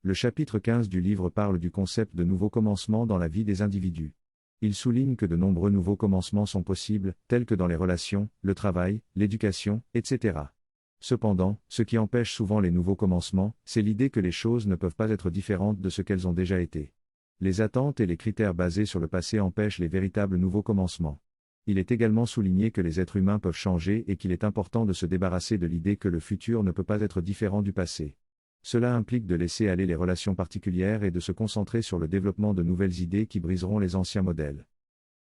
Le chapitre 15 du livre parle du concept de nouveau commencement dans la vie des individus. Il souligne que de nombreux nouveaux commencements sont possibles, tels que dans les relations, le travail, l'éducation, etc. Cependant, ce qui empêche souvent les nouveaux commencements, c'est l'idée que les choses ne peuvent pas être différentes de ce qu'elles ont déjà été. Les attentes et les critères basés sur le passé empêchent les véritables nouveaux commencements. Il est également souligné que les êtres humains peuvent changer et qu'il est important de se débarrasser de l'idée que le futur ne peut pas être différent du passé. Cela implique de laisser aller les relations particulières et de se concentrer sur le développement de nouvelles idées qui briseront les anciens modèles.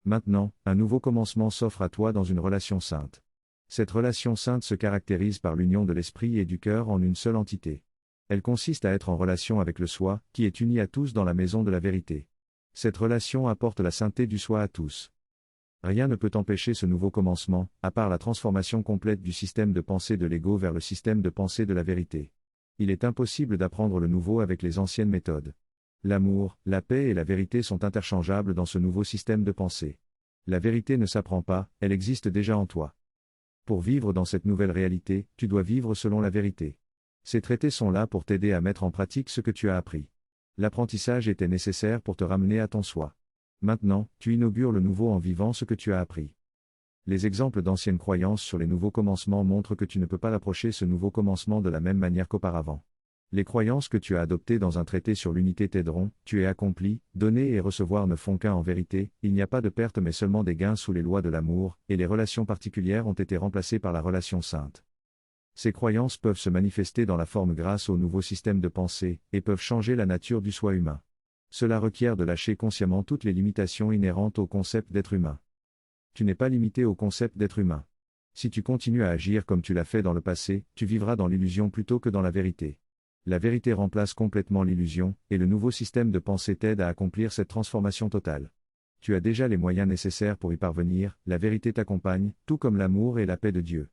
Maintenant, un nouveau commencement s'offre à toi dans une relation sainte. Cette relation sainte se caractérise par l'union de l'esprit et du cœur en une seule entité. Elle consiste à être en relation avec le soi, qui est uni à tous dans la maison de la vérité. Cette relation apporte la sainteté du soi à tous. Rien ne peut empêcher ce nouveau commencement, à part la transformation complète du système de pensée de l'ego vers le système de pensée de la vérité. Il est impossible d'apprendre le nouveau avec les anciennes méthodes. L'amour, la paix et la vérité sont interchangeables dans ce nouveau système de pensée. La vérité ne s'apprend pas, elle existe déjà en toi. Pour vivre dans cette nouvelle réalité, tu dois vivre selon la vérité. Ces traités sont là pour t'aider à mettre en pratique ce que tu as appris. L'apprentissage était nécessaire pour te ramener à ton soi. Maintenant, tu inaugures le nouveau en vivant ce que tu as appris. Les exemples d'anciennes croyances sur les nouveaux commencements montrent que tu ne peux pas approcher ce nouveau commencement de la même manière qu'auparavant. Les croyances que tu as adoptées dans un traité sur l'unité t'aideront, tu es accompli, donner et recevoir ne font qu'un en vérité, il n'y a pas de perte mais seulement des gains sous les lois de l'amour, et les relations particulières ont été remplacées par la relation sainte. Ces croyances peuvent se manifester dans la forme grâce au nouveau système de pensée, et peuvent changer la nature du soi humain. Cela requiert de lâcher consciemment toutes les limitations inhérentes au concept d'être humain. Tu n'es pas limité au concept d'être humain. Si tu continues à agir comme tu l'as fait dans le passé, tu vivras dans l'illusion plutôt que dans la vérité. La vérité remplace complètement l'illusion, et le nouveau système de pensée t'aide à accomplir cette transformation totale. Tu as déjà les moyens nécessaires pour y parvenir, la vérité t'accompagne, tout comme l'amour et la paix de Dieu.